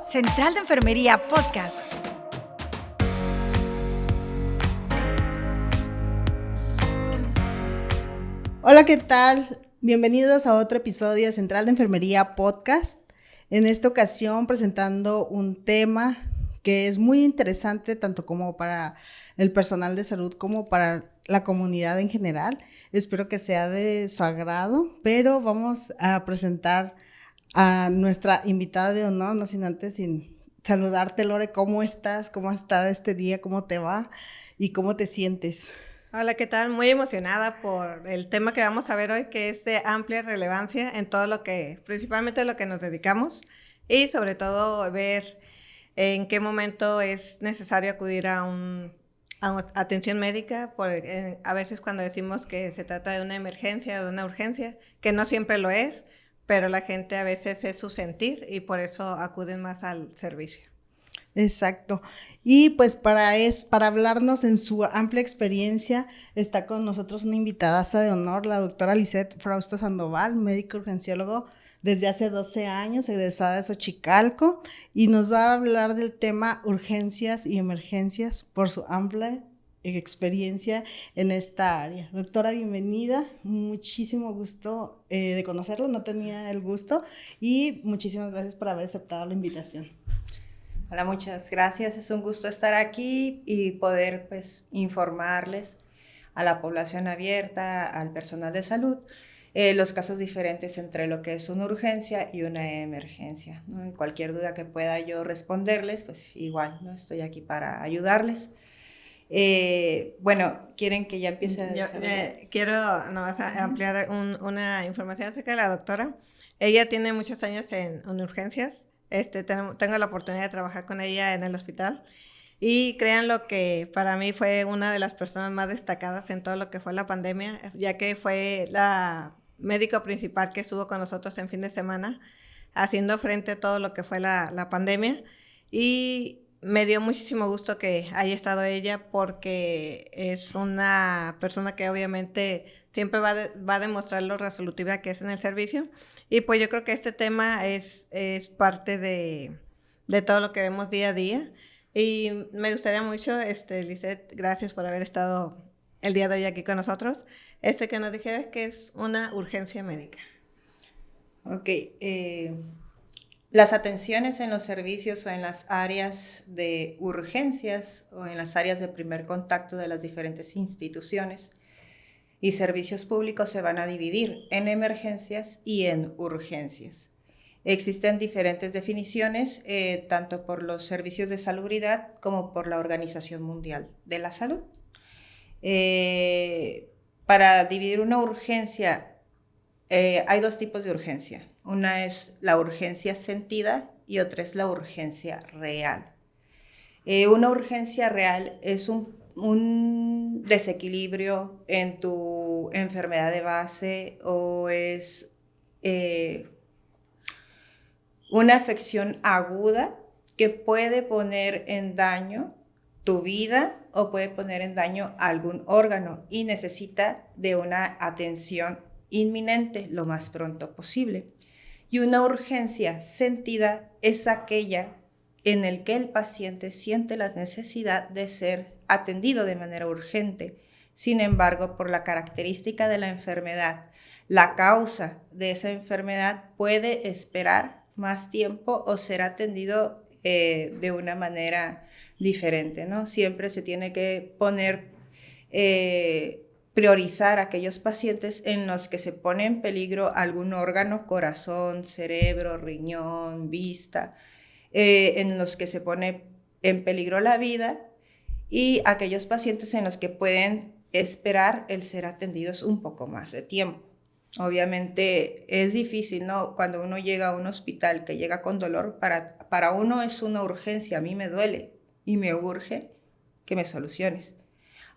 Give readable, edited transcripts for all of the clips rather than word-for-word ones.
Central de Enfermería Podcast. Hola, ¿qué tal? Bienvenidos a otro episodio de Central de Enfermería Podcast. En esta ocasión presentando un tema que es muy interesante tanto como para el personal de salud como para la comunidad en general. Espero que sea de su agrado, pero vamos a presentar a nuestra invitada de honor, no sin antes saludarte, Lore. ¿Cómo estás? ¿Cómo has estado este día? ¿Cómo te va? ¿Y cómo te sientes? Hola, ¿qué tal? Muy emocionada por el tema que vamos a ver hoy, que es de amplia relevancia en todo principalmente lo que nos dedicamos, y sobre todo ver en qué momento es necesario acudir a atención médica, a veces cuando decimos que se trata de una emergencia o de una urgencia, que no siempre lo es, pero la gente a veces es su sentir y por eso acuden más al servicio. Exacto. Y pues para hablarnos en su amplia experiencia, está con nosotros una invitadaza de honor, la doctora Lisette Frausto Sandoval, médico urgenciólogo desde hace 12 años, egresada de Xochicalco, y nos va a hablar del tema urgencias y emergencias por su amplia experiencia en esta área. Doctora, bienvenida, muchísimo gusto de conocerlo, no tenía el gusto, y muchísimas gracias por haber aceptado la invitación. Hola, muchas gracias. Es un gusto estar aquí y poder informarles a la población abierta, al personal de salud, los casos diferentes entre lo que es una urgencia y una emergencia, ¿no? Y cualquier duda que pueda yo responderles, pues igual, ¿no? Estoy aquí para ayudarles. ¿Quieren que ya empiece a desarrollar? Quiero nomás ampliar una información acerca de la doctora. Ella tiene muchos años en urgencias. Tengo la oportunidad de trabajar con ella en el hospital y créanlo que para mí fue una de las personas más destacadas en todo lo que fue la pandemia, ya que fue la médico principal que estuvo con nosotros en fin de semana haciendo frente a todo lo que fue la pandemia, y me dio muchísimo gusto que haya estado ella porque es una persona que obviamente siempre va a demostrar lo resolutiva que es en el servicio. Y pues yo creo que este tema es parte de todo lo que vemos día a día. Y me gustaría mucho, Lisette, gracias por haber estado el día de hoy aquí con nosotros, que nos dijeras que es una urgencia médica. Ok, las atenciones en los servicios o en las áreas de urgencias o en las áreas de primer contacto de las diferentes instituciones y servicios públicos se van a dividir en emergencias y en urgencias. Existen diferentes definiciones, tanto por los servicios de salubridad como por la Organización Mundial de la Salud. Para dividir una urgencia, hay dos tipos de urgencia. Una es la urgencia sentida y otra es la urgencia real. Una urgencia real es un desequilibrio en tu enfermedad de base o es una afección aguda que puede poner en daño tu vida o puede poner en daño algún órgano y necesita de una atención inminente lo más pronto posible. Y una urgencia sentida es aquella en el que el paciente siente la necesidad de ser atendido de manera urgente. Sin embargo, por la característica de la enfermedad, la causa de esa enfermedad puede esperar más tiempo o ser atendido de una manera diferente, ¿no? Siempre se tiene que priorizar aquellos pacientes en los que se pone en peligro algún órgano, corazón, cerebro, riñón, vista, en los que se pone en peligro la vida, y aquellos pacientes en los que pueden esperar el ser atendidos un poco más de tiempo. Obviamente es difícil, ¿no? Cuando uno llega a un hospital que llega con dolor, para uno es una urgencia, a mí me duele y me urge que me soluciones.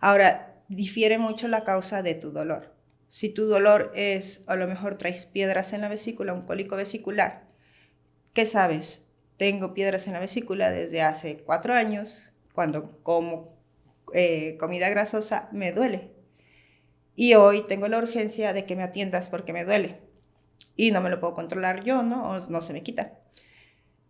Ahora, difiere mucho la causa de tu dolor. Si tu dolor es, a lo mejor traes piedras en la vesícula, un cólico vesicular, ¿qué sabes? Tengo piedras en la vesícula desde hace 4 años, cuando como comida grasosa me duele. Y hoy tengo la urgencia de que me atiendas porque me duele. Y no me lo puedo controlar yo, ¿no? O no se me quita.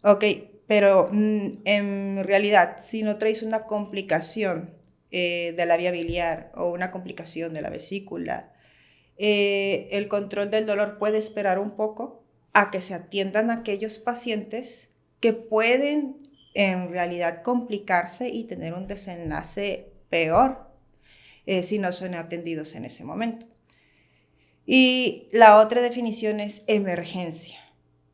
Ok, pero en realidad, si no traes una complicación de la vía biliar o una complicación de la vesícula, el control del dolor puede esperar un poco a que se atiendan aquellos pacientes que pueden en realidad complicarse y tener un desenlace peor si no son atendidos en ese momento. Y la otra definición es emergencia.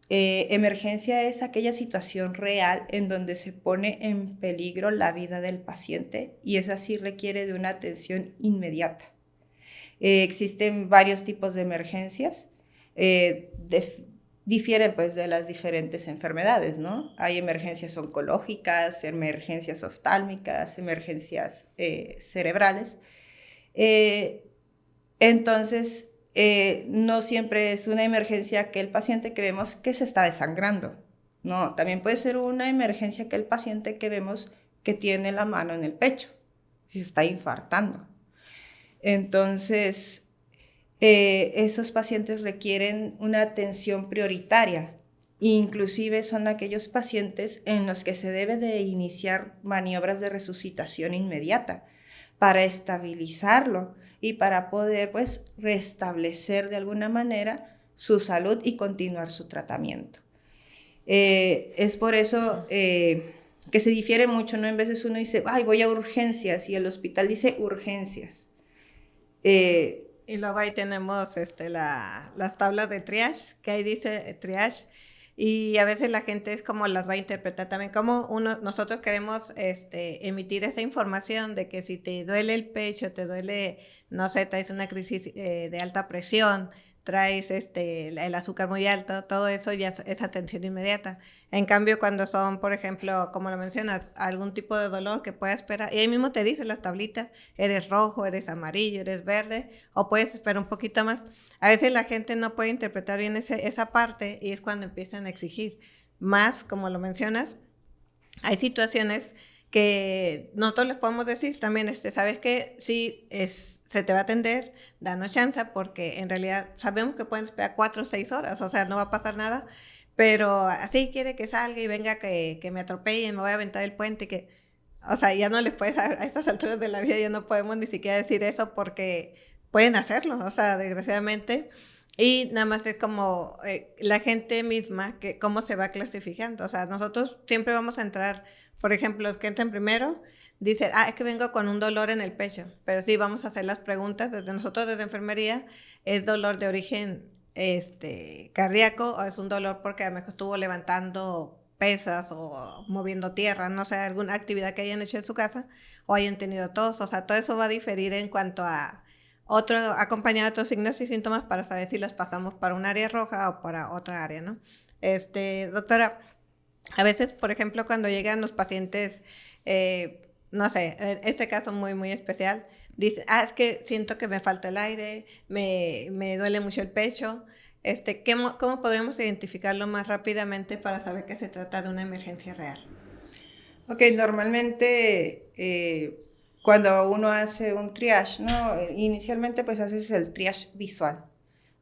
Emergencia es aquella situación real en donde se pone en peligro la vida del paciente y esa sí requiere de una atención inmediata. Existen varios tipos de emergencias, difieren pues de las diferentes enfermedades, ¿no? Hay emergencias oncológicas, emergencias oftálmicas, emergencias cerebrales. Entonces, no siempre es una emergencia que el paciente que vemos que se está desangrando. No, también puede ser una emergencia que el paciente que vemos que tiene la mano en el pecho, si se está infartando. Entonces, esos pacientes requieren una atención prioritaria. Inclusive son aquellos pacientes en los que se debe de iniciar maniobras de resucitación inmediata para estabilizarlo y para poder pues restablecer de alguna manera su salud y continuar su tratamiento. Es por eso que se difiere mucho, ¿no? En veces uno dice, ay, voy a urgencias y el hospital dice urgencias. Y luego ahí tenemos las tablas de triage, que ahí dice triage, y a veces la gente es como las va a interpretar también, como nosotros queremos emitir esa información de que si te duele el pecho, te duele, no sé, traes una crisis de alta presión, traes el azúcar muy alto, todo eso ya es atención inmediata. En cambio, cuando son, por ejemplo, como lo mencionas, algún tipo de dolor que pueda esperar, y ahí mismo te dicen las tablitas, eres rojo, eres amarillo, eres verde, o puedes esperar un poquito más. A veces la gente no puede interpretar bien esa parte y es cuando empiezan a exigir más, como lo mencionas. Hay situaciones que nosotros les podemos decir también, ¿sabes qué? Sí, se te va a atender, danos chance, porque en realidad sabemos que pueden esperar 4 o 6 horas, o sea, no va a pasar nada, pero así quiere que salga y venga que me atropellen, me voy a aventar el puente, que, o sea, ya no les puedes, a estas alturas de la vida ya no podemos ni siquiera decir eso porque pueden hacerlo, o sea, desgraciadamente. Y nada más es como la gente misma, que cómo se va clasificando. O sea, nosotros siempre vamos a entrar, por ejemplo, los que entran primero, dicen, es que vengo con un dolor en el pecho. Pero sí, vamos a hacer las preguntas desde nosotros, desde enfermería, ¿es dolor de origen cardíaco o es un dolor porque a lo mejor estuvo levantando pesas o moviendo tierra, no sé, alguna actividad que hayan hecho en su casa o hayan tenido tos? O sea, todo eso va a diferir en cuanto a acompañado de otros signos y síntomas para saber si los pasamos para un área roja o para otra área, ¿no? Doctora, a veces, por ejemplo, cuando llegan los pacientes, no sé, en este caso muy, muy especial, dice, es que siento que me falta el aire, me duele mucho el pecho. ¿Cómo podríamos identificarlo más rápidamente para saber que se trata de una emergencia real? Ok, normalmente cuando uno hace un triage, ¿no? Inicialmente pues haces el triage visual,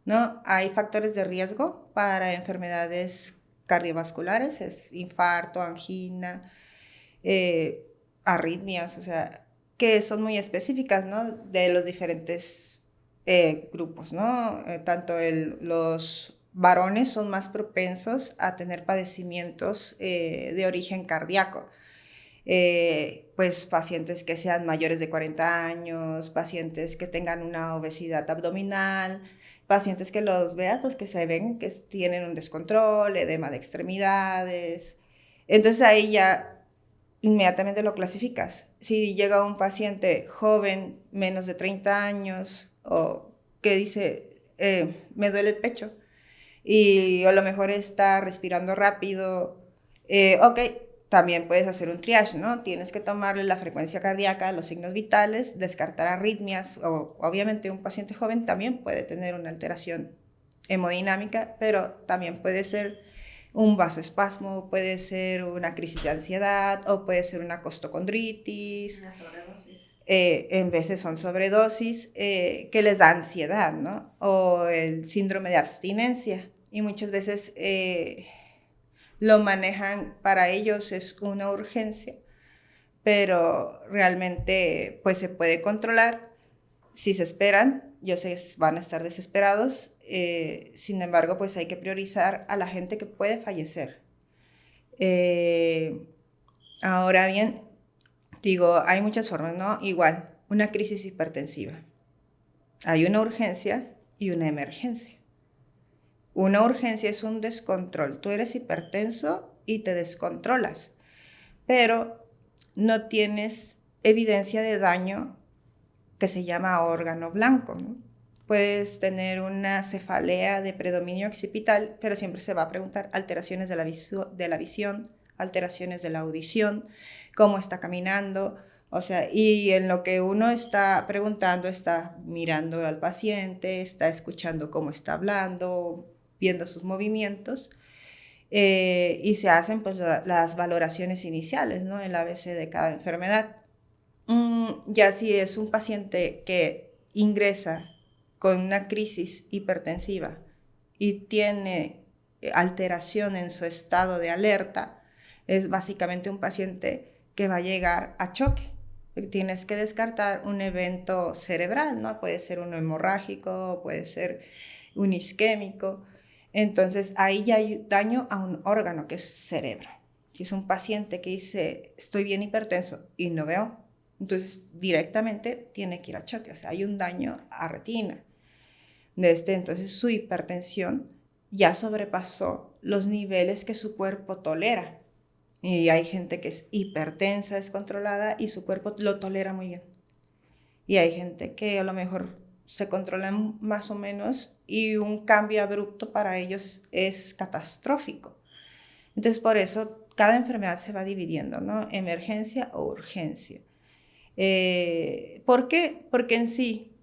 ¿no? Hay factores de riesgo para enfermedades cardiovasculares, es infarto, angina, arritmias, o sea, que son muy específicas, ¿no? De los diferentes grupos, ¿no? Tanto los varones son más propensos a tener padecimientos de origen cardíaco. Pues pacientes que sean mayores de 40 años, pacientes que tengan una obesidad abdominal, pacientes que los vean, pues que se ven que tienen un descontrol, edema de extremidades. Entonces ahí ya inmediatamente lo clasificas. Si llega un paciente joven, menos de 30 años, o que dice, me duele el pecho, y a lo mejor está respirando rápido, ok, también puedes hacer un triage, ¿no? Tienes que tomarle la frecuencia cardíaca, los signos vitales, descartar arritmias, o obviamente un paciente joven también puede tener una alteración hemodinámica, pero también puede ser un vasoespasmo, puede ser una crisis de ansiedad, o puede ser una costocondritis. Una sobredosis. En veces son sobredosis que les da ansiedad, ¿no? O el síndrome de abstinencia. Y muchas veces lo manejan, para ellos es una urgencia, pero realmente pues se puede controlar. Si se esperan, yo sé que van a estar desesperados, sin embargo pues hay que priorizar a la gente que puede fallecer. Ahora bien, digo, hay muchas formas, ¿no? Igual, una crisis hipertensiva. Hay una urgencia y una emergencia. Una urgencia es un descontrol. Tú eres hipertenso y te descontrolas, pero no tienes evidencia de daño que se llama órgano blanco, ¿no? Puedes tener una cefalea de predominio occipital, pero siempre se va a preguntar alteraciones de la visión, alteraciones de la audición, cómo está caminando, o sea, y en lo que uno está preguntando, está mirando al paciente, está escuchando cómo está hablando, viendo sus movimientos, y se hacen pues las valoraciones iniciales, ¿no? El ABC de cada enfermedad. Ya si es un paciente que ingresa con una crisis hipertensiva y tiene alteración en su estado de alerta, es básicamente un paciente que va a llegar a choque. Tienes que descartar un evento cerebral, ¿no? Puede ser uno hemorrágico, puede ser un isquémico. Entonces ahí ya hay daño a un órgano que es cerebro. Si es un paciente que dice, estoy bien hipertenso y no veo, entonces directamente tiene que ir a choque. O sea, hay un daño a retina. Entonces su hipertensión ya sobrepasó los niveles que su cuerpo tolera. Y hay gente que es hipertensa, descontrolada, y su cuerpo lo tolera muy bien. Y hay gente que a lo mejor se controlan más o menos y un cambio abrupto para ellos es catastrófico. Entonces, por eso cada enfermedad se va dividiendo, ¿no? Emergencia o urgencia. ¿Por qué? Porque en sí,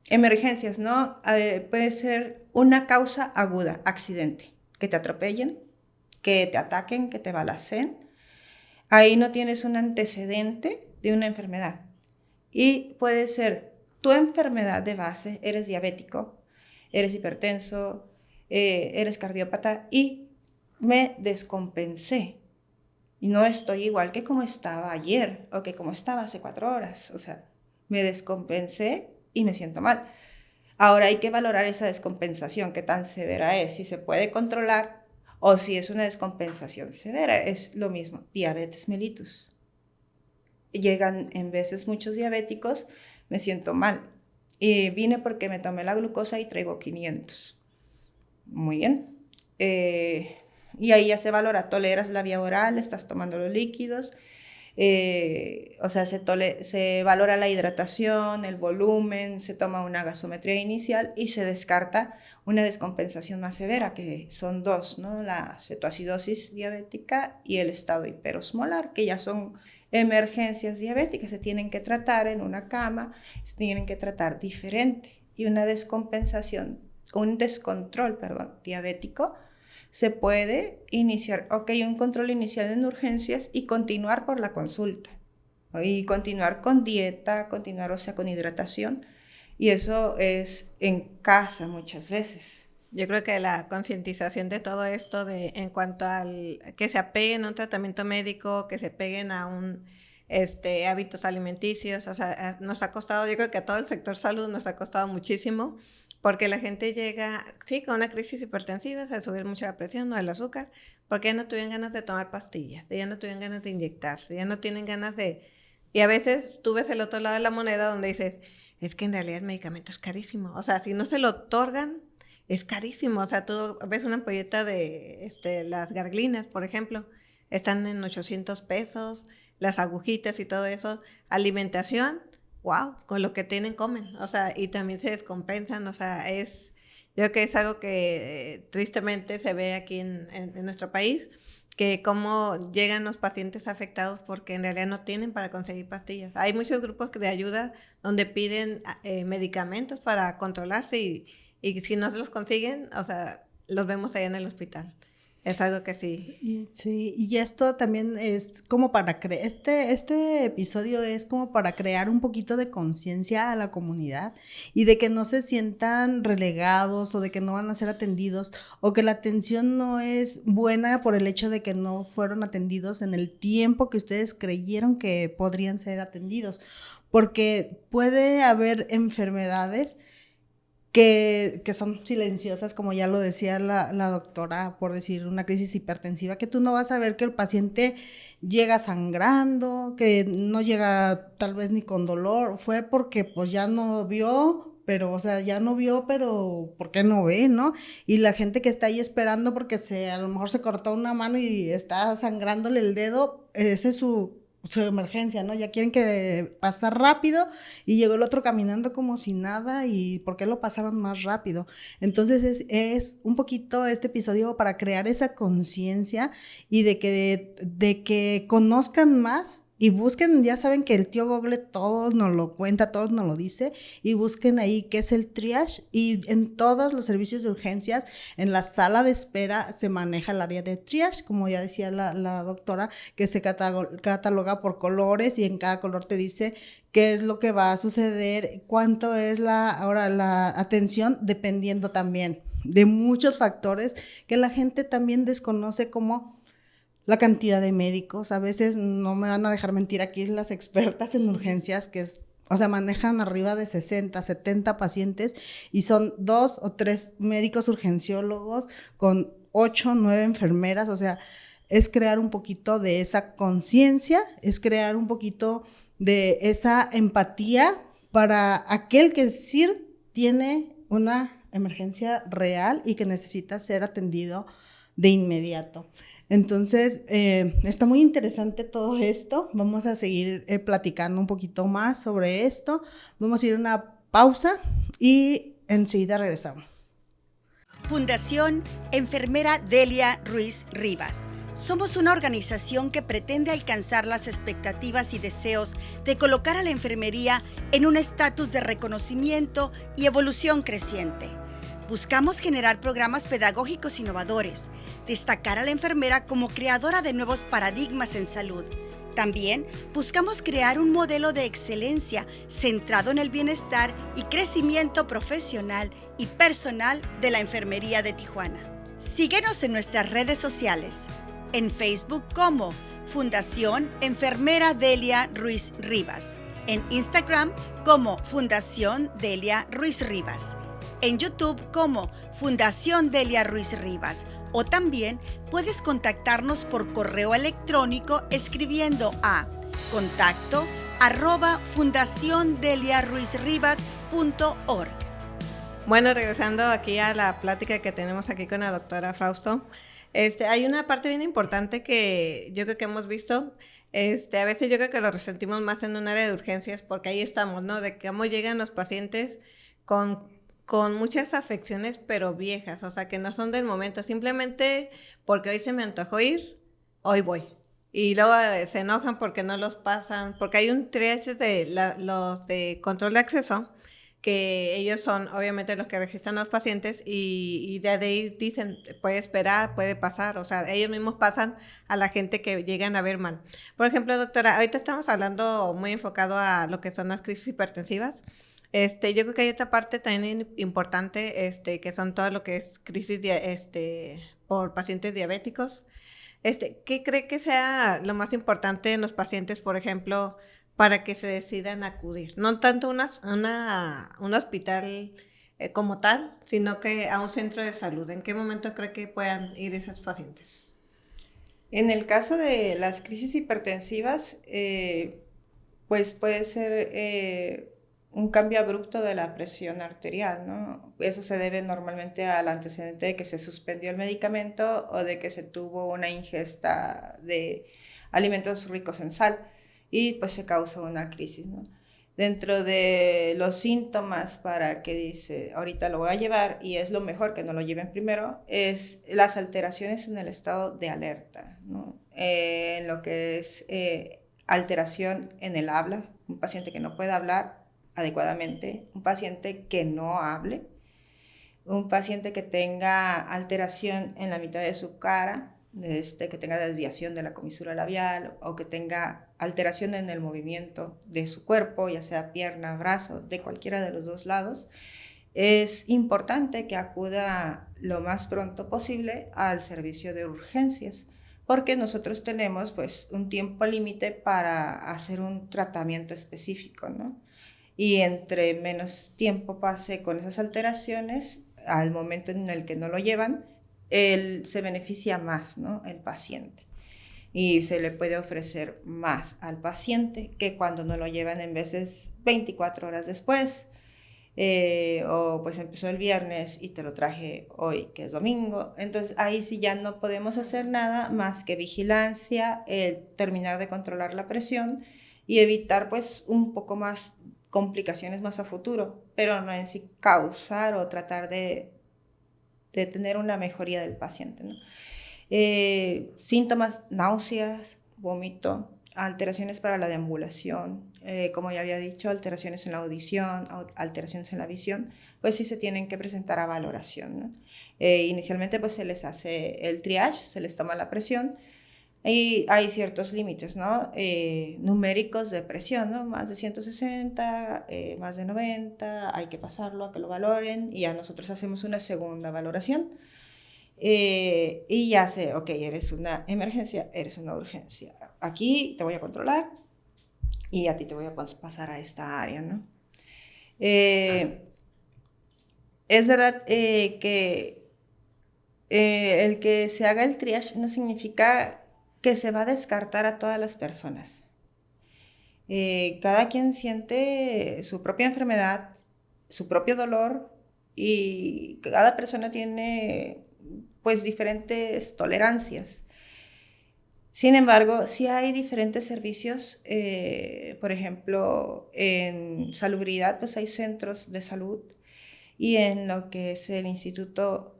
emergencias, ¿no? Puede ser una causa aguda, accidente, que te atropellen, que te ataquen, que te balacen. Ahí no tienes un antecedente de una enfermedad. Y puede ser tu enfermedad de base, eres diabético, eres hipertenso, eres cardiópata y me descompensé. Y no estoy igual que como estaba ayer o que como estaba hace 4 horas. O sea, me descompensé y me siento mal. Ahora hay que valorar esa descompensación, qué tan severa es, si se puede controlar o si es una descompensación severa. Es lo mismo, diabetes mellitus. Llegan en veces muchos diabéticos, me siento mal. Y vine porque me tomé la glucosa y traigo 500. Muy bien. Y ahí ya se valora, toleras la vía oral, estás tomando los líquidos, o sea, se valora la hidratación, el volumen, se toma una gasometría inicial y se descarta una descompensación más severa, que son 2, ¿no? La cetoacidosis diabética y el estado hiperosmolar, que ya son emergencias diabéticas, se tienen que tratar en una cama, se tienen que tratar diferente. Y una descompensación, un descontrol, diabético, se puede iniciar, un control inicial en urgencias y continuar por la consulta. Y continuar con dieta, continuar, o sea, con hidratación. Y eso es en casa muchas veces. Yo creo que la concientización de todo esto, en cuanto al que se apeguen a un tratamiento médico, que se peguen a hábitos alimenticios, o sea, nos ha costado, yo creo que a todo el sector salud nos ha costado muchísimo, porque la gente llega, sí, con una crisis hipertensiva, se sube mucho la presión o el azúcar, porque ya no tuvieron ganas de tomar pastillas, ya no tuvieron ganas de inyectarse, ya no tienen ganas de... Y a veces tú ves el otro lado de la moneda donde dices, es que en realidad el medicamento es carísimo. O sea, si no se lo otorgan, es carísimo. O sea, tú ves una ampolleta de las garglinas, por ejemplo, están en 800 pesos, las agujitas y todo eso. Alimentación, wow, con lo que tienen comen. O sea, y también se descompensan. O sea, yo creo que es algo que tristemente se ve aquí en nuestro país, que cómo llegan los pacientes afectados porque en realidad no tienen para conseguir pastillas. Hay muchos grupos de ayuda donde piden medicamentos para controlarse y si no se los consiguen, o sea, los vemos allá en el hospital. es algo que sí. Sí, y esto también es como para crear, este episodio es como para crear un poquito de conciencia a la comunidad y de que no se sientan relegados o de que no van a ser atendidos o que la atención no es buena por el hecho de que no fueron atendidos en el tiempo que ustedes creyeron que podrían ser atendidos, porque puede haber enfermedades que son silenciosas, como ya lo decía la doctora, por decir una crisis hipertensiva, que tú no vas a ver que el paciente llega sangrando, que no llega tal vez ni con dolor, fue porque pues ya no vio, pero, o sea, ya no vio, pero ¿por qué no ve, no? Y la gente que está ahí esperando porque a lo mejor se cortó una mano y está sangrándole el dedo, ese es su emergencia, ¿no? Ya quieren que pasar rápido y llegó el otro caminando como si nada y ¿por qué lo pasaron más rápido? Entonces es un poquito este episodio para crear esa conciencia y de que conozcan más y busquen, ya saben que el tío Google todos nos lo cuenta, todos nos lo dice, y busquen ahí qué es el triage, y en todos los servicios de urgencias, en la sala de espera se maneja el área de triage, como ya decía la doctora, que se cataloga por colores y en cada color te dice qué es lo que va a suceder, cuánto es ahora la atención, dependiendo también de muchos factores que la gente también desconoce, como la cantidad de médicos. A veces no me van a dejar mentir aquí las expertas en urgencias o sea, manejan arriba de 60, 70 pacientes y son 2 o 3 médicos urgenciólogos con 8, 9 enfermeras. O sea, es crear un poquito de esa conciencia, es crear un poquito de esa empatía para aquel que sí tiene una emergencia real y que necesita ser atendido de inmediato. Entonces, está muy interesante todo esto. Vamos a seguir platicando un poquito más sobre esto. Vamos a ir a una pausa y enseguida regresamos. Fundación Enfermera Delia Ruiz Rivas. Somos una organización que pretende alcanzar las expectativas y deseos de colocar a la enfermería en un estatus de reconocimiento y evolución creciente. Buscamos generar programas pedagógicos innovadores, destacar a la enfermera como creadora de nuevos paradigmas en salud. También buscamos crear un modelo de excelencia centrado en el bienestar y crecimiento profesional y personal de la enfermería de Tijuana. Síguenos en nuestras redes sociales, en Facebook como Fundación Enfermera Delia Ruiz Rivas, en Instagram como Fundación Delia Ruiz Rivas, en YouTube como Fundación Delia Ruiz Rivas, o también puedes contactarnos por correo electrónico escribiendo a contacto@fundaciondeliaruizrivas.org. Bueno, regresando aquí a la plática que tenemos aquí con la doctora Frausto, hay una parte bien importante que yo creo que hemos visto. A veces yo creo que lo resentimos más en un área de urgencias porque ahí estamos, ¿no? De cómo llegan los pacientes con muchas afecciones, pero viejas, o sea, que no son del momento, simplemente porque hoy se me antojó ir, hoy voy. Y luego se enojan porque no los pasan, porque hay un triage de los de control de acceso, que ellos son obviamente los que registran a los pacientes y de ahí dicen, puede esperar, puede pasar, o sea, ellos mismos pasan a la gente que llegan a ver mal. Por ejemplo, doctora, ahorita estamos hablando muy enfocado a lo que son las crisis hipertensivas. Yo creo que hay otra parte también importante, que son todo lo que es crisis por pacientes diabéticos. ¿Qué cree que sea lo más importante en los pacientes, por ejemplo, para que se decidan acudir? No tanto un hospital como tal, sino que a un centro de salud. ¿En qué momento cree que puedan ir esos pacientes? En el caso de las crisis hipertensivas, pues puede ser un cambio abrupto de la presión arterial, ¿no? Eso se debe normalmente al antecedente de que se suspendió el medicamento o de que se tuvo una ingesta de alimentos ricos en sal y pues se causó una crisis, ¿no? Dentro de los síntomas para que dice, ahorita lo voy a llevar y es lo mejor que no lo lleven primero, es las alteraciones en el estado de alerta, ¿no? En lo que es alteración en el habla, un paciente que no puede hablar adecuadamente, un paciente que no hable, Un paciente que tenga alteración en la mitad de su cara, que tenga desviación de la comisura labial o que tenga alteración en el movimiento de su cuerpo, ya sea pierna, brazo, de cualquiera de los dos lados, es importante que acuda lo más pronto posible al servicio de urgencias, porque nosotros tenemos pues un tiempo límite para hacer un tratamiento específico, ¿no? Y entre menos tiempo pase con esas alteraciones, al momento en el que no lo llevan, él se beneficia más, ¿no? El paciente. Y se le puede ofrecer más al paciente que cuando no lo llevan en veces 24 horas después. O pues empezó el viernes y te lo traje hoy, que es domingo. Entonces ahí sí ya no podemos hacer nada más que vigilancia, terminar de controlar la presión y evitar pues un poco más complicaciones más a futuro, pero no en sí causar o tratar de tener una mejoría del paciente, ¿no? Síntomas, náuseas, vómito, alteraciones para la deambulación, como ya había dicho, alteraciones en la audición, alteraciones en la visión, pues sí se tienen que presentar a valoración, ¿no? Inicialmente pues se les hace el triage, se les toma la presión y hay ciertos límites, ¿no? Numéricos de presión, ¿no? Más de 160, más de 90, hay que pasarlo a que lo valoren y ya nosotros hacemos una segunda valoración. Y ya sé, ok, eres una emergencia, eres una urgencia. Aquí te voy a controlar y a ti te voy a pasar a esta área, ¿no? Es verdad que el que se haga el triage no significa que se va a descartar a todas las personas. Cada quien siente su propia enfermedad, su propio dolor y cada persona tiene pues diferentes tolerancias. Sin embargo, sí hay diferentes servicios, por ejemplo, en salubridad pues hay centros de salud y en lo que es el Instituto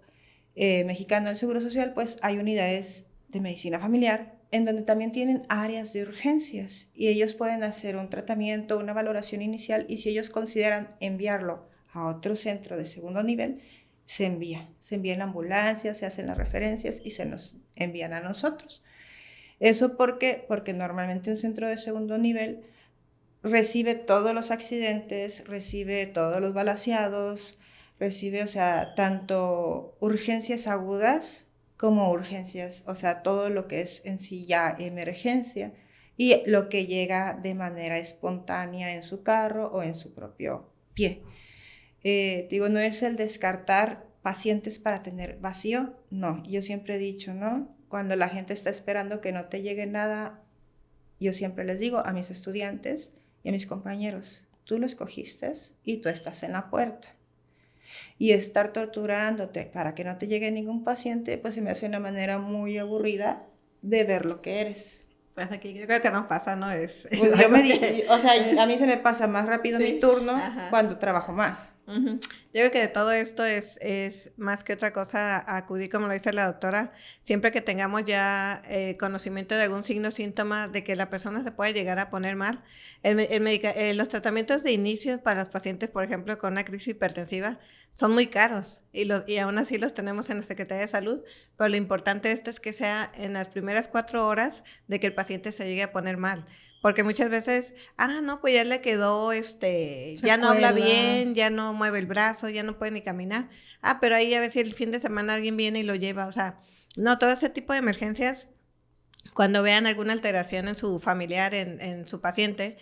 Mexicano del Seguro Social pues hay unidades de medicina familiar en donde también tienen áreas de urgencias y ellos pueden hacer un tratamiento, una valoración inicial y si ellos consideran enviarlo a otro centro de segundo nivel, se envía en la ambulancia, se hacen las referencias y se nos envían a nosotros. ¿Eso por qué? Porque normalmente un centro de segundo nivel recibe todos los accidentes, recibe todos los balaceados, recibe, o sea, tanto urgencias agudas como urgencias, o sea, todo lo que es en sí ya emergencia y lo que llega de manera espontánea en su carro o en su propio pie. Digo, no es el descartar pacientes para tener vacío, no, yo siempre he dicho, ¿no? Cuando la gente está esperando que no te llegue nada, yo siempre les digo a mis estudiantes y a mis compañeros, tú lo escogiste y tú estás en la puerta. Y estar torturándote para que no te llegue ningún paciente, pues se me hace una manera muy aburrida de ver lo que eres. Pues aquí creo que nos pasa, ¿no? Pues o sea, a mí se me pasa más rápido mi turno cuando trabajo más. Yo creo que de todo esto es más que otra cosa acudir, como lo dice la doctora, siempre que tengamos ya conocimiento de algún signo o síntoma de que la persona se puede llegar a poner mal. Los tratamientos de inicio para los pacientes, por ejemplo, con una crisis hipertensiva, son muy caros y aún así los tenemos en la Secretaría de Salud, pero lo importante de esto es que sea en las primeras 4 horas de que el paciente se llegue a poner mal. Porque muchas veces, no, pues ya le quedó, ya no habla bien, ya no mueve el brazo, ya no puede ni caminar. Pero ahí a ver si el fin de semana alguien viene y lo lleva. O sea, no, todo ese tipo de emergencias, cuando vean alguna alteración en su familiar, en su paciente,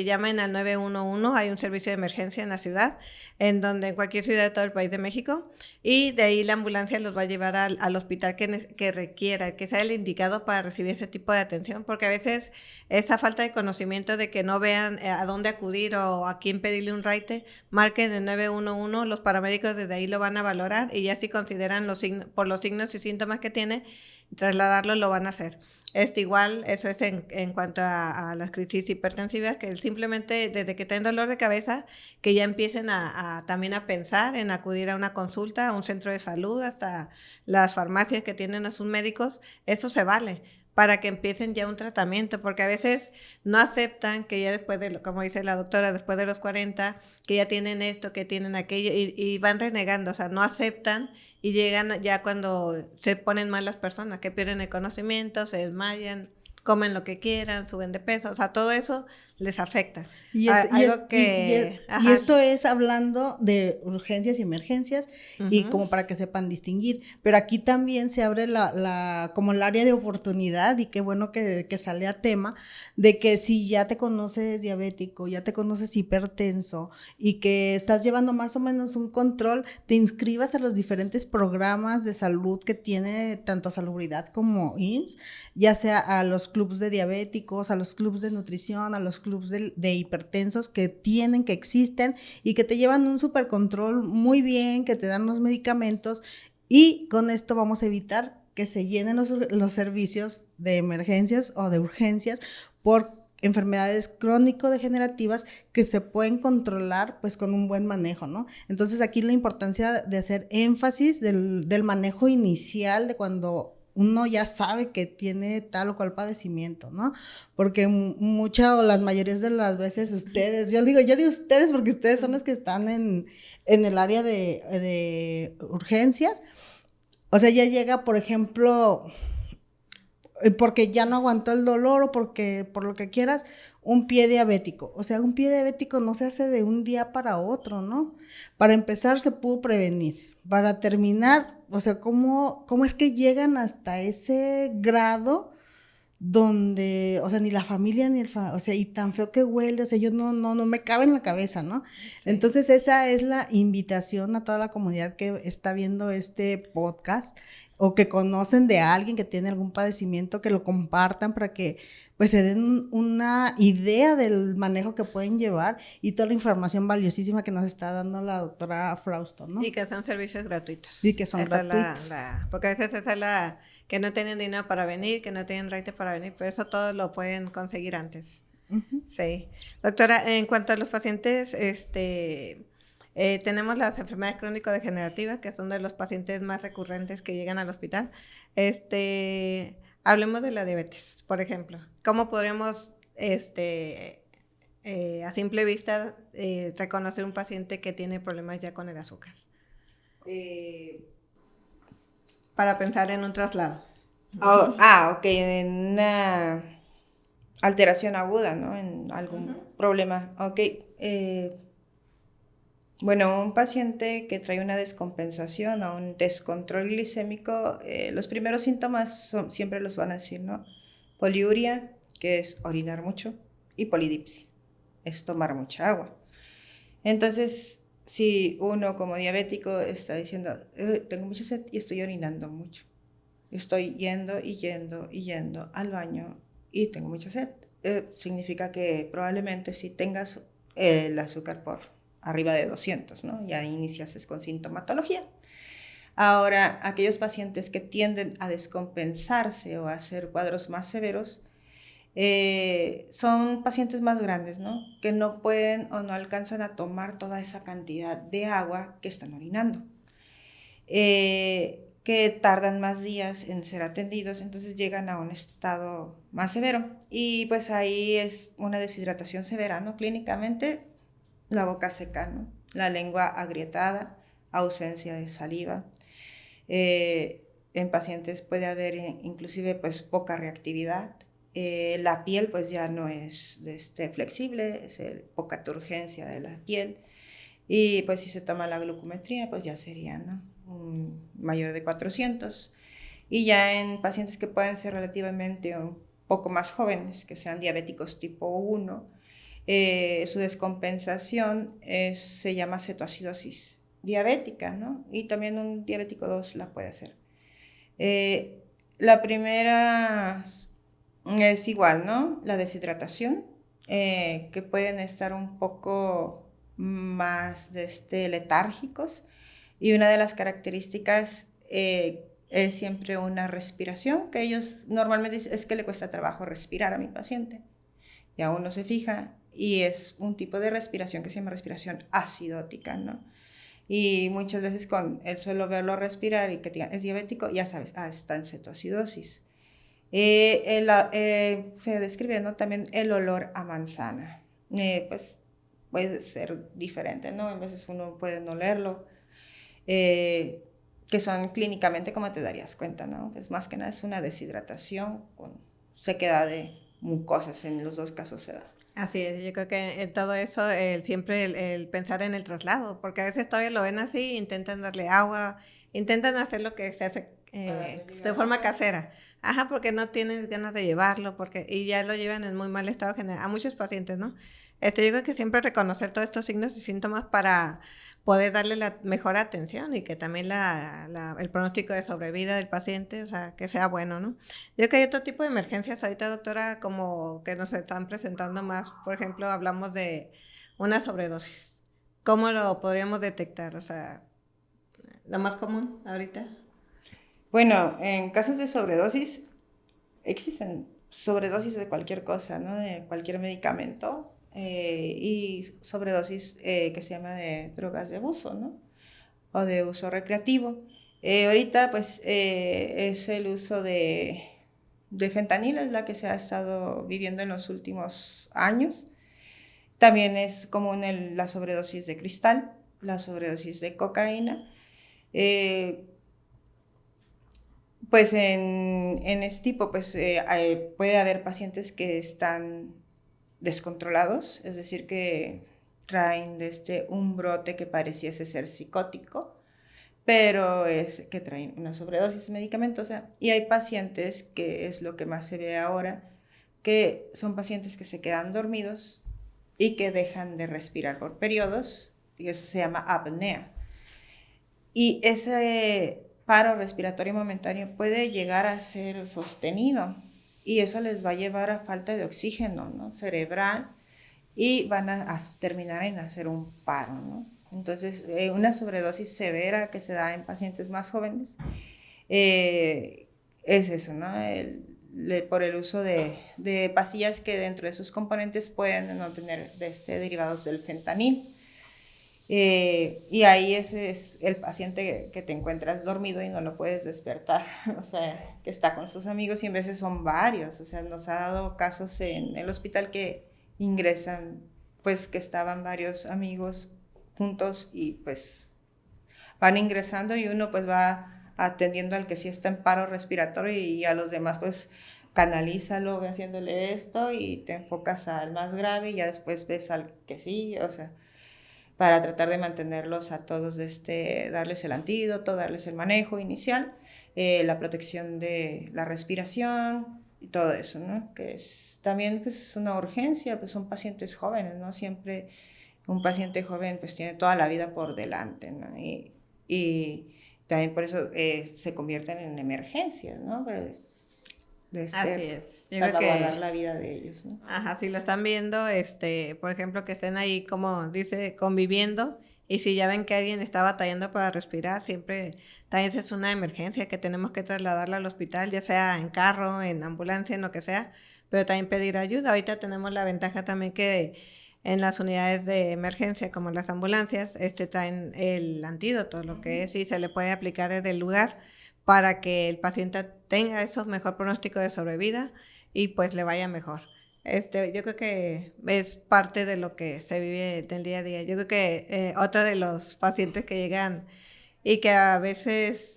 llamen al 911, hay un servicio de emergencia en la ciudad, en cualquier ciudad de todo el país de México, y de ahí la ambulancia los va a llevar al hospital que requiera, que sea el indicado para recibir ese tipo de atención, porque a veces esa falta de conocimiento de que no vean a dónde acudir o a quién pedirle un raite, marquen el 911, los paramédicos desde ahí lo van a valorar y ya si consideran por los signos y síntomas que tiene, trasladarlo lo van a hacer. Igual, eso es en cuanto a las crisis hipertensivas, que simplemente desde que tienen dolor de cabeza, que ya empiecen también a pensar en acudir a una consulta, a un centro de salud, hasta las farmacias que tienen a sus médicos, eso se vale, para que empiecen ya un tratamiento, porque a veces no aceptan que ya después de, como dice la doctora, después de los 40, que ya tienen esto, que tienen aquello, y van renegando, o sea, no aceptan y llegan ya cuando se ponen mal las personas, que pierden el conocimiento, se desmayan, comen lo que quieran, suben de peso, o sea, todo eso les afecta. Y esto es hablando de urgencias y emergencias y como para que sepan distinguir, pero aquí también se abre como el área de oportunidad y qué bueno que sale a tema de que si ya te conoces diabético, ya te conoces hipertenso y que estás llevando más o menos un control, te inscribas a los diferentes programas de salud que tiene tanto Salubridad como IMSS, ya sea a los clubs de diabéticos, a los clubs de nutrición, a los clubs de hipertensos que existen y que te llevan un super control muy bien, que te dan los medicamentos y con esto vamos a evitar que se llenen los servicios de emergencias o de urgencias por enfermedades crónico-degenerativas que se pueden controlar pues con un buen manejo, ¿no? Entonces aquí la importancia de hacer énfasis del manejo inicial de cuando uno ya sabe que tiene tal o cual padecimiento, ¿no? Porque muchas o las mayorías de las veces ustedes, yo digo ustedes porque ustedes son los que están en el área de urgencias, o sea, ya llega, por ejemplo, porque ya no aguantó el dolor o porque, por lo que quieras, un pie diabético. O sea, un pie diabético no se hace de un día para otro, ¿no? Para empezar, se pudo prevenir. Para terminar, o sea, ¿cómo es que llegan hasta ese grado donde, o sea, ni la familia ni o sea, y tan feo que huele, o sea, yo no me cabe en la cabeza, ¿no? Sí. Entonces, esa es la invitación a toda la comunidad que está viendo este podcast o que conocen de alguien que tiene algún padecimiento, que lo compartan para que pues se den una idea del manejo que pueden llevar y toda la información valiosísima que nos está dando la doctora Frausto, ¿no? Y que son servicios gratuitos. Y que son gratuitos. Porque a veces esa es la que no tienen dinero para venir, que no tienen raite para venir, pero eso todo lo pueden conseguir antes. Sí. Doctora, en cuanto a los pacientes, tenemos las enfermedades crónico-degenerativas, que son de los pacientes más recurrentes que llegan al hospital. Hablemos de la diabetes, por ejemplo. ¿Cómo podríamos, a simple vista, reconocer un paciente que tiene problemas ya con el azúcar? Para pensar en un traslado. Ok, en una alteración aguda, ¿no? En algún problema. Ok. Bueno, un paciente que trae una descompensación o un descontrol glicémico, los primeros síntomas siempre los van a decir, ¿no? Poliuria, que es orinar mucho, y polidipsia, es tomar mucha agua. Entonces, si uno como diabético está diciendo, tengo mucha sed y estoy orinando mucho, estoy yendo al baño y tengo mucha sed, significa que probablemente si tengas el azúcar por arriba de 200, ¿no? Ya inicias con sintomatología. Ahora, aquellos pacientes que tienden a descompensarse o a hacer cuadros más severos, son pacientes más grandes, ¿no? Que no pueden o no alcanzan a tomar toda esa cantidad de agua que están orinando, que tardan más días en ser atendidos, entonces llegan a un estado más severo y pues ahí es una deshidratación severa, ¿no? Clínicamente, la boca seca, ¿no? La lengua agrietada, ausencia de saliva. En pacientes puede haber inclusive pues poca reactividad. La piel pues ya no es flexible, es poca turgencia de la piel. Y pues si se toma la glucometría pues ya sería, ¿no? Mayor de 400. Y ya en pacientes que pueden ser relativamente un poco más jóvenes, que sean diabéticos tipo 1, su descompensación se llama cetoacidosis diabética, ¿no? Y también un diabético 2 la puede hacer. La primera es igual, ¿no? La deshidratación, que pueden estar un poco más letárgicos, y una de las características es siempre una respiración, que ellos normalmente dicen, es que le cuesta trabajo respirar a mi paciente, y aún no se fija, y es un tipo de respiración que se llama respiración acidótica, ¿no? Y muchas veces con el solo verlo respirar y que es diabético, ya sabes, está en cetoacidosis. Se describe, ¿no?, también el olor a manzana. Pues puede ser diferente, ¿no? A veces uno puede no olerlo, que son clínicamente como te darías cuenta, ¿no? Pues más que nada es una deshidratación con sequedad de mucosas, en los dos casos se da. Así es, yo creo que en todo eso siempre el pensar en el traslado, porque a veces todavía lo ven así, intentan darle agua, intentan hacer lo que se hace de forma casera. Ajá, porque no tienes ganas de llevarlo, y ya lo llevan en muy mal estado general, a muchos pacientes, ¿no? Yo creo que siempre reconocer todos estos signos y síntomas para poder darle la mejor atención y que también el pronóstico de sobrevida del paciente, o sea, que sea bueno, ¿no? Yo creo que hay otro tipo de emergencias ahorita, doctora, como que nos están presentando más. Por ejemplo, hablamos de una sobredosis. ¿Cómo lo podríamos detectar? O sea, lo más común ahorita. Bueno, en casos de sobredosis, existen sobredosis de cualquier cosa, ¿no? De cualquier medicamento, y sobredosis que se llama de drogas de abuso, ¿no? O de uso recreativo. Ahorita, pues, es el uso de fentanil, es la que se ha estado viviendo en los últimos años. También es común la sobredosis de cristal, la sobredosis de cocaína. Pues en este tipo, pues puede haber pacientes que están descontrolados, es decir, que traen un brote que pareciese ser psicótico, pero es que traen una sobredosis medicamentosa. Y hay pacientes, que es lo que más se ve ahora, que son pacientes que se quedan dormidos y que dejan de respirar por periodos, y eso se llama apnea. Y ese paro respiratorio momentáneo puede llegar a ser sostenido y eso les va a llevar a falta de oxígeno, ¿no?, cerebral, y van a terminar en hacer un paro, ¿no? Entonces, una sobredosis severa que se da en pacientes más jóvenes es eso, ¿no? Por el uso de pastillas que dentro de sus componentes pueden no tener derivados del fentanil. Y ahí ese es el paciente que te encuentras dormido y no lo puedes despertar, o sea, que está con sus amigos, y en veces son varios. O sea, nos ha dado casos en el hospital que ingresan, pues que estaban varios amigos juntos y pues van ingresando, y uno pues va atendiendo al que sí está en paro respiratorio, y a los demás pues canalízalo, ve haciéndole esto, y te enfocas al más grave y ya después ves al que sí, o sea, para tratar de mantenerlos a todos, darles el antídoto, darles el manejo inicial, la protección de la respiración y todo eso, ¿no? Que también pues, es una urgencia, pues son pacientes jóvenes, ¿no? Siempre un paciente joven pues tiene toda la vida por delante, ¿no? Y también por eso se convierten en emergencias, ¿no? Pues, Así es. Yo creo salvaguardar que la vida de ellos, ¿no? ajá, si lo están viendo, por ejemplo, que estén ahí, como dice, conviviendo, y si ya ven que alguien está batallando para respirar, siempre también es una emergencia que tenemos que trasladarla al hospital, ya sea en carro, en ambulancia, en lo que sea, pero también pedir ayuda. Ahorita tenemos la ventaja también que en las unidades de emergencia, como las ambulancias, traen el antídoto, lo que es, y se le puede aplicar desde el lugar para que el paciente tenga esos mejor pronóstico de sobrevida y pues le vaya mejor. Yo creo que es parte de lo que se vive del día a día. Yo creo que otra de los pacientes que llegan y que a veces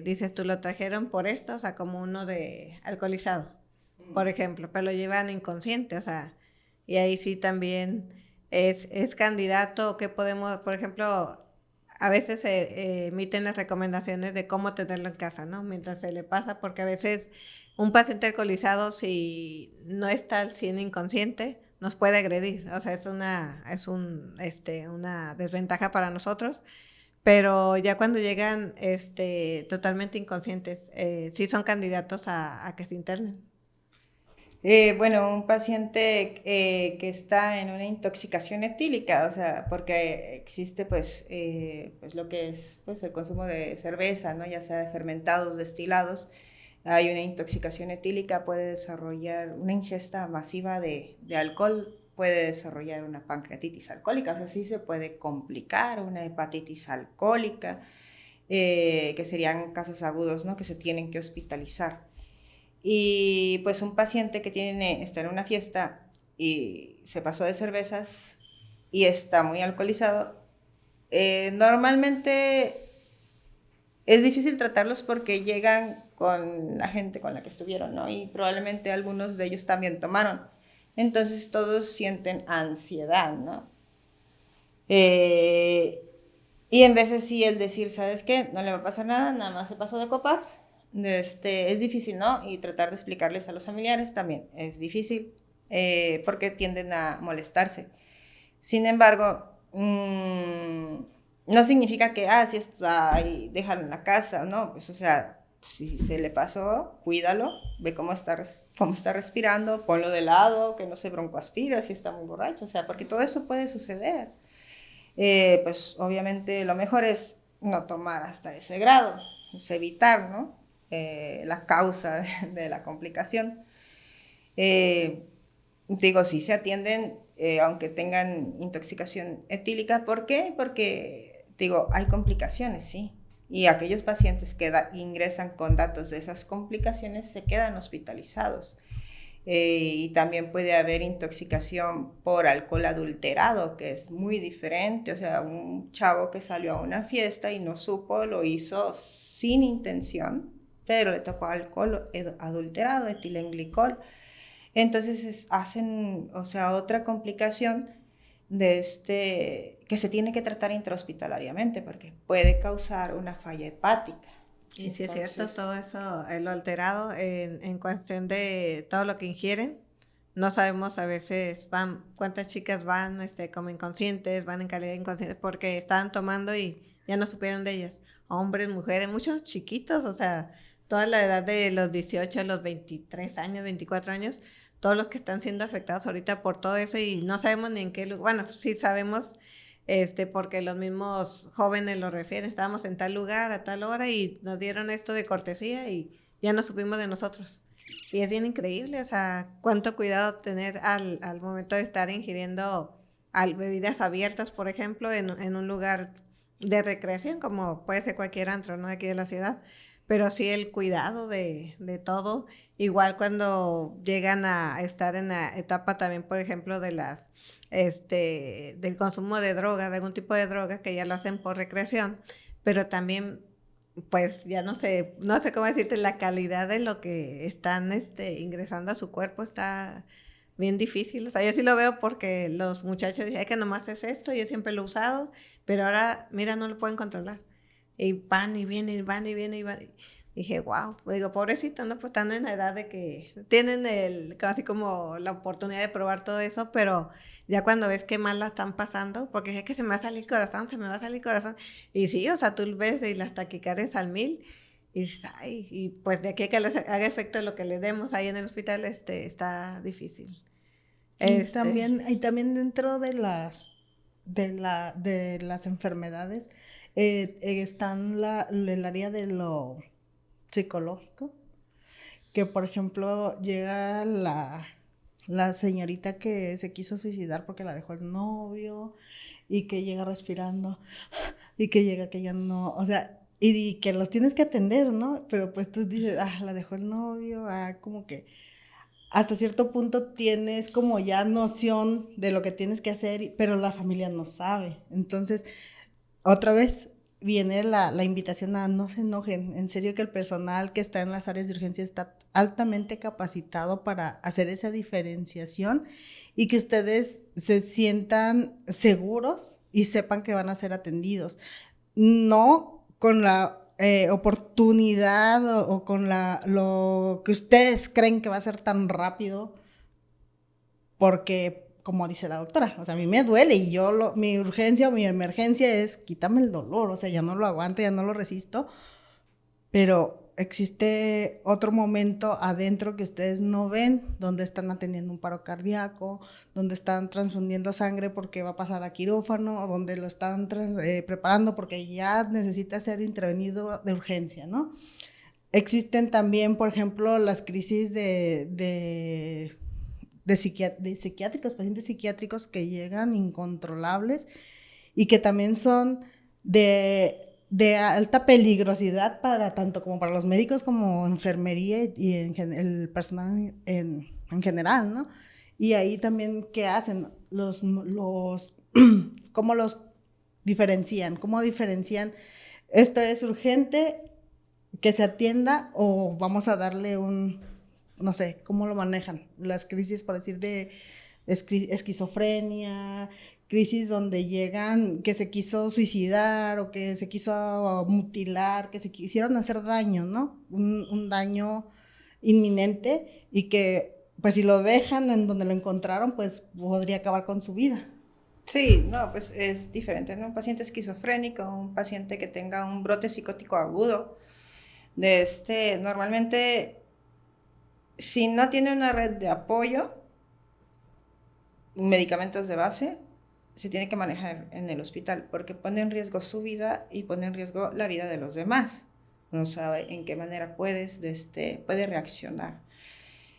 dices, tú lo trajeron por esto, o sea, como uno de alcoholizado, por ejemplo, pero lo llevan inconsciente, o sea, y ahí sí también es candidato. Que podemos, por ejemplo, a veces se emiten las recomendaciones de cómo tenerlo en casa, ¿no? Mientras se le pasa, porque a veces un paciente alcoholizado, si no está al 100 inconsciente, nos puede agredir. O sea, una desventaja para nosotros. Pero ya cuando llegan totalmente inconscientes, sí son candidatos a que se internen. Bueno, un paciente que está en una intoxicación etílica, o sea, porque existe pues lo que es pues, el consumo de cerveza, ¿no? Ya sea de fermentados, destilados, hay una intoxicación etílica, puede desarrollar una ingesta masiva de alcohol, puede desarrollar una pancreatitis alcohólica, o sea, sí se puede complicar una hepatitis alcohólica, que serían casos agudos, ¿no? Que se tienen que hospitalizar. y pues un paciente que está en una fiesta y se pasó de cervezas y está muy alcoholizado, normalmente es difícil tratarlos porque llegan con la gente con la que estuvieron, ¿no? Y probablemente algunos de ellos también tomaron. Entonces todos sienten ansiedad, ¿no? Y en vez de sí el decir, ¿sabes qué? No le va a pasar nada, nada más se pasó de copas. Es difícil, ¿no? Y tratar de explicarles a los familiares también es difícil, porque tienden a molestarse. Sin embargo, no significa que, si está ahí, déjalo en la casa, ¿no? Pues, o sea, si se le pasó, cuídalo, ve cómo está respirando, ponlo de lado, que no se broncoaspira si está muy borracho, o sea, porque todo eso puede suceder. Pues obviamente lo mejor es no tomar hasta ese grado, es evitar, ¿no? La causa de la complicación. Digo, sí se atienden, aunque tengan intoxicación etílica. ¿Por qué? Porque, digo, hay complicaciones, sí. Y aquellos pacientes que ingresan con datos de esas complicaciones se quedan hospitalizados. Y también puede haber intoxicación por alcohol adulterado, que es muy diferente. O sea, un chavo que salió a una fiesta y no supo, lo hizo sin intención, pero le tocó alcohol adulterado, etilenglicol. Entonces hacen, o sea, otra complicación que se tiene que tratar intrahospitalariamente porque puede causar una falla hepática. Y sí es cierto, todo eso, lo alterado en cuestión de todo lo que ingieren. No sabemos a veces cuántas chicas van como inconscientes, van en calidad inconscientes porque estaban tomando y ya no supieron de ellas. Hombres, mujeres, muchos chiquitos, o sea, toda la edad de los 18 a los 23 años, 24 años, todos los que están siendo afectados ahorita por todo eso y no sabemos ni en qué lugar. Bueno, sí sabemos, porque los mismos jóvenes lo refieren, estábamos en tal lugar a tal hora y nos dieron esto de cortesía y ya no supimos de nosotros. Y es bien increíble, o sea, cuánto cuidado tener al momento de estar ingiriendo bebidas abiertas, por ejemplo, en un lugar de recreación, como puede ser cualquier antro, ¿no? Aquí de la ciudad, pero sí el cuidado de todo, igual cuando llegan a estar en la etapa también, por ejemplo, de del consumo de drogas, de algún tipo de droga que ya lo hacen por recreación, pero también pues ya no sé cómo decirte, la calidad de lo que están ingresando a su cuerpo está bien difícil. O sea, yo sí lo veo porque los muchachos dicen que nomás es esto, yo siempre lo he usado, pero ahora, mira, no lo pueden controlar. Y van y vienen, y van y vienen, y van. Dije, wow, digo, pobrecito, ¿no? Pues están en la edad de que tienen casi como la oportunidad de probar todo eso, pero ya cuando ves qué mal la están pasando, porque es que se me va a salir el corazón, se me va a salir el corazón. Y sí, o sea, tú ves y las taquicardias al 1000, y dices, ay, y pues de aquí a que les haga efecto lo que le demos ahí en el hospital, está difícil. Y también dentro de las enfermedades están el área de lo psicológico, que por ejemplo llega la señorita que se quiso suicidar porque la dejó el novio y que llega respirando y que llega que ya no, o sea, y que los tienes que atender, ¿no? Pero pues tú dices, la dejó el novio, como que hasta cierto punto tienes como ya noción de lo que tienes que hacer, pero la familia no sabe. Entonces, otra vez viene la invitación a no se enojen. En serio que el personal que está en las áreas de urgencia está altamente capacitado para hacer esa diferenciación y que ustedes se sientan seguros y sepan que van a ser atendidos. No con la oportunidad o con lo que ustedes creen que va a ser tan rápido, porque, como dice la doctora, o sea, a mí me duele y mi urgencia o mi emergencia es quítame el dolor, o sea, ya no lo aguanto, ya no lo resisto, pero existe otro momento adentro que ustedes no ven, donde están atendiendo un paro cardíaco, donde están transfundiendo sangre porque va a pasar a quirófano, o donde lo están preparando porque ya necesita ser intervenido de urgencia, ¿no? Existen también, por ejemplo, las crisis de psiquiátricos, pacientes psiquiátricos que llegan incontrolables y que también son de de alta peligrosidad para tanto como para los médicos como enfermería y el personal en general, ¿no? Y ahí también, ¿qué hacen? ¿Cómo los diferencian? ¿Cómo diferencian? ¿Esto es urgente que se atienda o vamos a darle no sé, cómo lo manejan? Las crisis, por decir, de esquizofrenia, crisis donde llegan que se quiso suicidar o que se quiso mutilar, que se quisieron hacer daño, ¿no? Un daño inminente y que, pues si lo dejan en donde lo encontraron, pues podría acabar con su vida. Sí, no, pues es diferente, ¿no? Un paciente esquizofrénico, un paciente que tenga un brote psicótico agudo, normalmente, si no tiene una red de apoyo, medicamentos de base, se tiene que manejar en el hospital, porque pone en riesgo su vida y pone en riesgo la vida de los demás. No sabe en qué manera puede reaccionar.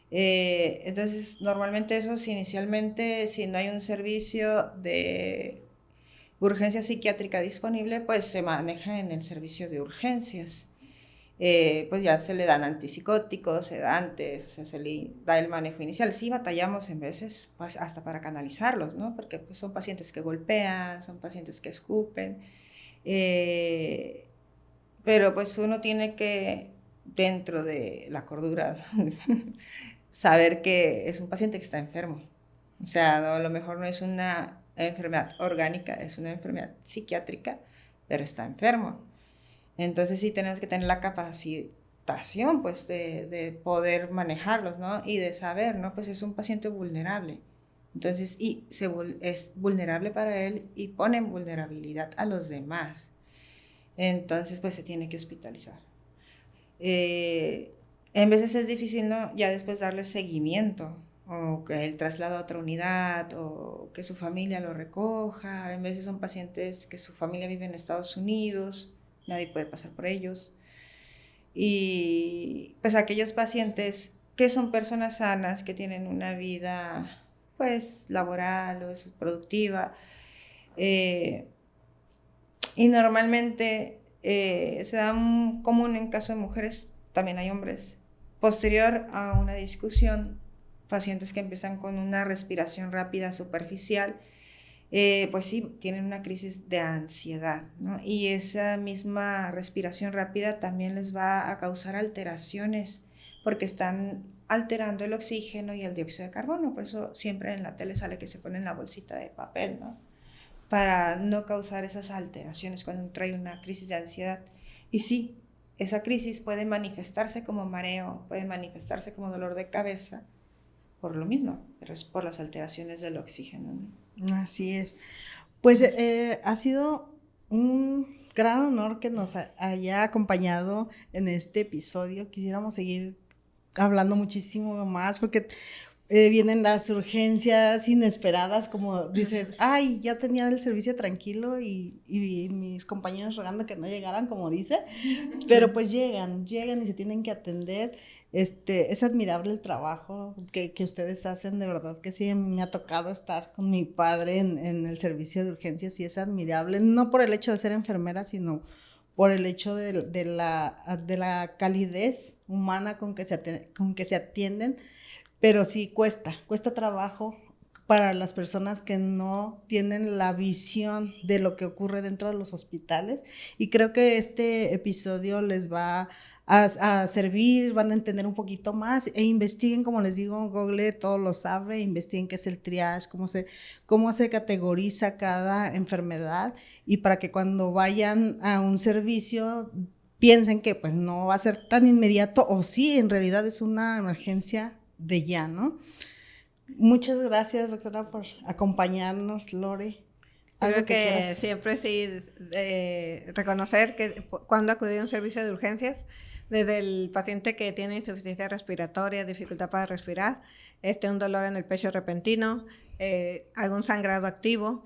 Entonces, normalmente inicialmente, si no hay un servicio de urgencia psiquiátrica disponible, pues se maneja en el servicio de urgencias. Pues ya se le dan antipsicóticos, sedantes, o sea, se le da el manejo inicial. Sí batallamos en veces, pues, hasta para canalizarlos, ¿no? Porque pues, son pacientes que golpean, son pacientes que escupen, pero pues uno tiene que, dentro de la cordura, saber que es un paciente que está enfermo. O sea, no, a lo mejor no es una enfermedad orgánica, es una enfermedad psiquiátrica, pero está enfermo. Entonces sí tenemos que tener la capacitación, pues, de poder manejarlos, ¿no? Y de saber, ¿no? Pues es un paciente vulnerable. Entonces, es vulnerable para él y pone en vulnerabilidad a los demás. Entonces, pues se tiene que hospitalizar. En veces es difícil, ¿no? Ya después darle seguimiento, o que el traslado a otra unidad, o que su familia lo recoja. En veces son pacientes que su familia vive en Estados Unidos, nadie puede pasar por ellos. Y pues aquellos pacientes que son personas sanas, que tienen una vida pues laboral o productiva, y normalmente se da común en caso de mujeres, también hay hombres, posterior a una discusión, pacientes que empiezan con una respiración rápida superficial, pues sí, tienen una crisis de ansiedad, ¿no? Y esa misma respiración rápida también les va a causar alteraciones, porque están alterando el oxígeno y el dióxido de carbono. Por eso siempre en la tele sale que se ponen la bolsita de papel, ¿no? Para no causar esas alteraciones cuando trae una crisis de ansiedad. Y sí, esa crisis puede manifestarse como mareo, puede manifestarse como dolor de cabeza, por lo mismo, pero es por las alteraciones del oxígeno, ¿no? Así es. Pues ha sido un gran honor que nos haya acompañado en este episodio. Quisiéramos seguir hablando muchísimo más porque vienen las urgencias inesperadas, como dices, ay, ya tenía el servicio tranquilo y mis compañeros rogando que no llegaran, como dice, pero pues llegan y se tienen que atender. Es admirable el trabajo que ustedes hacen, de verdad que sí, me ha tocado estar con mi padre en el servicio de urgencias y es admirable, no por el hecho de ser enfermera, sino por el hecho de la calidez humana con que se atienden, pero sí cuesta trabajo para las personas que no tienen la visión de lo que ocurre dentro de los hospitales, y creo que este episodio les va a servir, van a entender un poquito más e investiguen, como les digo, Google todo lo sabe, investiguen qué es el triage, cómo se categoriza cada enfermedad, y para que cuando vayan a un servicio piensen que pues no va a ser tan inmediato, o sí, en realidad es una emergencia de ya, ¿no? Muchas gracias, doctora, por acompañarnos. Lore, Creo que siempre sí reconocer que cuando acudir a un servicio de urgencias, desde el paciente que tiene insuficiencia respiratoria, dificultad para respirar, un dolor en el pecho repentino, algún sangrado activo,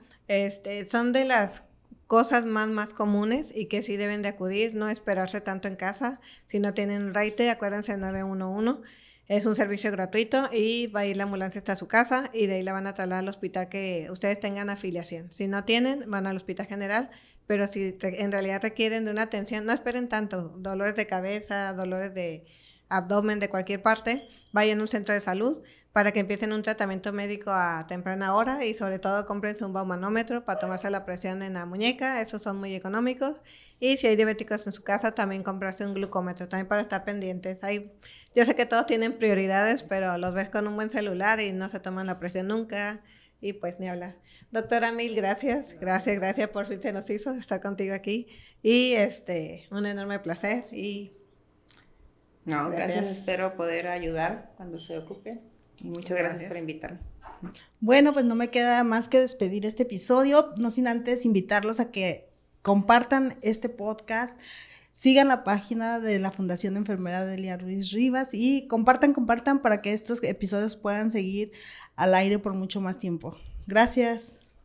son de las cosas más comunes y que sí deben de acudir, no esperarse tanto en casa. Si no tienen raite, acuérdense del 911. Es un servicio gratuito y va a ir la ambulancia hasta su casa y de ahí la van a trasladar al hospital que ustedes tengan afiliación. Si no tienen, van al hospital general, pero si en realidad requieren de una atención, no esperen tanto, dolores de cabeza, dolores de abdomen, de cualquier parte, vayan a un centro de salud para que empiecen un tratamiento médico a temprana hora y sobre todo cómprense un baumanómetro para tomarse la presión en la muñeca, esos son muy económicos. Y si hay diabéticos en su casa, también comprarse un glucómetro, también para estar pendientes. Yo sé que todos tienen prioridades, pero los ves con un buen celular y no se toman la presión nunca y pues ni hablar. Doctora, mil gracias, gracias, por fin se nos hizo estar contigo aquí y un enorme placer y... No, gracias, espero poder ayudar cuando se ocupe y muchas gracias por invitarme. Bueno, pues no me queda más que despedir este episodio, no sin antes invitarlos a que compartan este podcast, sigan la página de la Fundación de Enfermera Delia Ruiz Rivas y compartan para que estos episodios puedan seguir al aire por mucho más tiempo. Gracias.